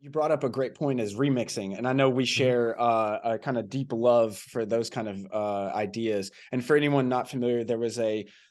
You brought up a great point as remixing, and I know we share a kind of deep love for those kind of ideas. And for anyone not familiar, there was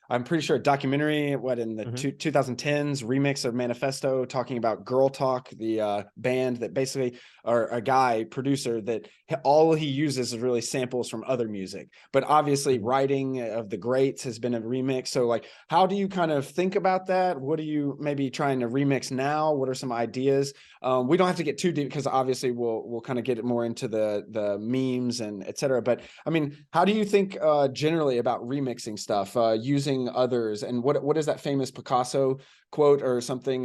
I'm pretty sure a documentary, in the 2010s, remix of Manifesto, talking about Girl Talk, the band that basically, or a guy producer that all he uses is really samples from other music. But obviously, writing of the greats has been a remix. So, like, how do you kind of think about that? What are you maybe trying to remix now? What are some ideas? We don't have to get too deep because obviously we'll kind of get more into the memes and et cetera. But I mean, how do you think generally about remixing stuff, using others, and what is that famous Picasso quote or something?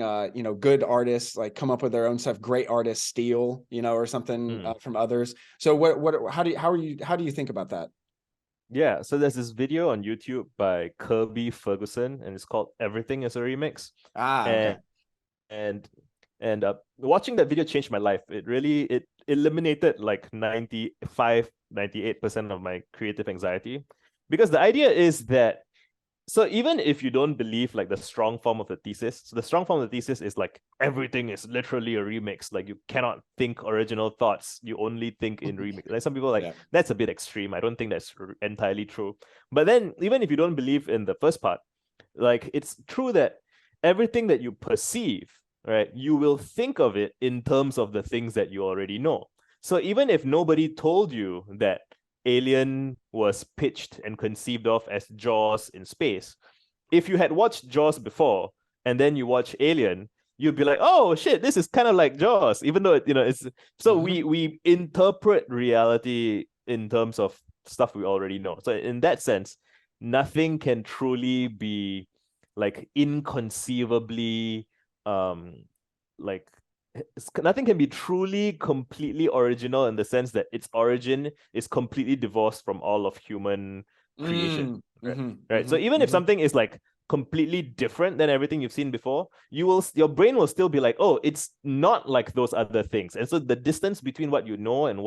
Good artists like come up with their own stuff. Great artists steal, or something from others. So how do you think about that? Yeah, so there's this video on YouTube by Kirby Ferguson, and it's called "Everything Is a Remix." Okay. And watching that video changed my life. It eliminated like 98% of my creative anxiety, because the idea is that, so even if you don't believe like the strong form of the thesis, so the strong form of the thesis is like everything is literally a remix. Like you cannot think original thoughts. You only think in remix. Like some people that's a bit extreme. I don't think that's entirely true. But then even if you don't believe in the first part, like it's true that everything that you perceive, right, you will think of it in terms of the things that you already know. So even if nobody told you that Alien was pitched and conceived of as Jaws in space, if you had watched Jaws before and then you watch Alien, you'd be like, oh shit, this is kind of like Jaws, even though it's so we interpret reality in terms of stuff we already know. So in that sense, nothing can truly be like inconceivably like nothing can be truly completely original in the sense that its origin is completely divorced from all of human creation. Right. So even if something is like completely different than everything you've seen before, your brain will still be like, oh, it's not like those other things. And so the distance between what you know and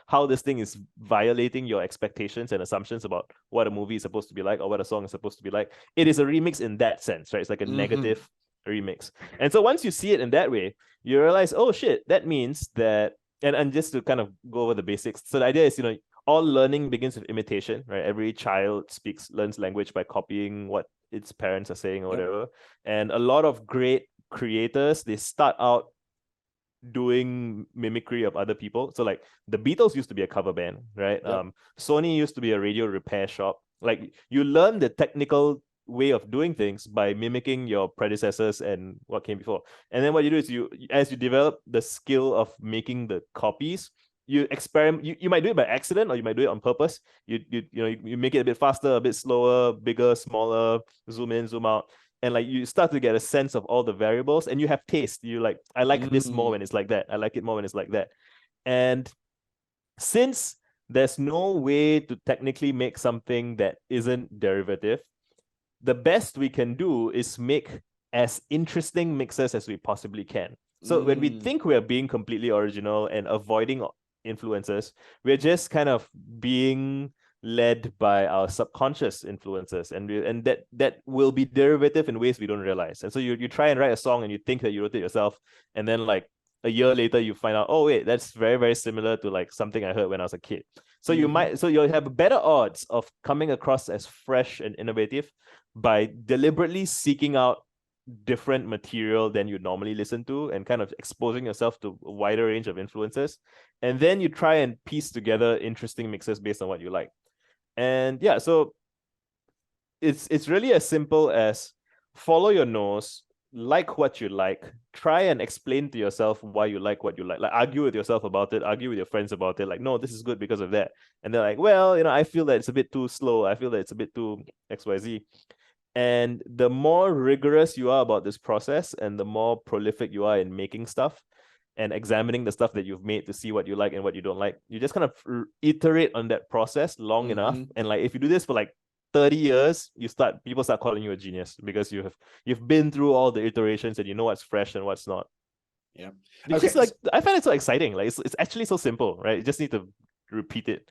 how this thing is violating your expectations and assumptions about what a movie is supposed to be like or what a song is supposed to be like, it is a remix in that sense, right? It's like a negative remix. And so once you see it in that way, you realize, oh shit, that means that, and just to kind of go over the basics. So the idea is, all learning begins with imitation, right? Every child learns language by copying what its parents are saying or whatever. And a lot of great creators, they start out doing mimicry of other people. So like the Beatles used to be a cover band, right? Sony used to be a radio repair shop. Like you learn the technical way of doing things by mimicking your predecessors and what came before. And then what you do is as you develop the skill of making the copies, you experiment. You might do it by accident or you might do it on purpose. You make it a bit faster, a bit slower, bigger, smaller, zoom in, zoom out. And like you start to get a sense of all the variables, and you have taste. You like, I like this more when it's like that. I like it more when it's like that. And since there's no way to technically make something that isn't derivative, the best we can do is make as interesting mixes as we possibly can. So when we think we're being completely original and avoiding influences, we're just kind of being led by our subconscious influences, and that will be derivative in ways we don't realize. And so you try and write a song and you think that you wrote it yourself, and then like a year later you find out, oh wait, that's very, very similar to like something I heard when I was a kid. So you'll have better odds of coming across as fresh and innovative by deliberately seeking out different material than you normally listen to and kind of exposing yourself to a wider range of influences. And then you try and piece together interesting mixes based on what you like. And yeah, so it's really as simple as follow your nose, like what you like, try and explain to yourself why you like what you like argue with yourself about it, argue with your friends about it, like, no, this is good because of that. And they're like, well, I feel that it's a bit too slow, I feel that it's a bit too XYZ. And the more rigorous you are about this process and the more prolific you are in making stuff and examining the stuff that you've made to see what you like and what you don't like, you just kind of iterate on that process long enough. And like if you do this for like 30 years, people start calling you a genius because you've been through all the iterations and you know what's fresh and what's not. Yeah. It's just like, I find it so exciting. Like it's actually so simple, right? You just need to repeat it.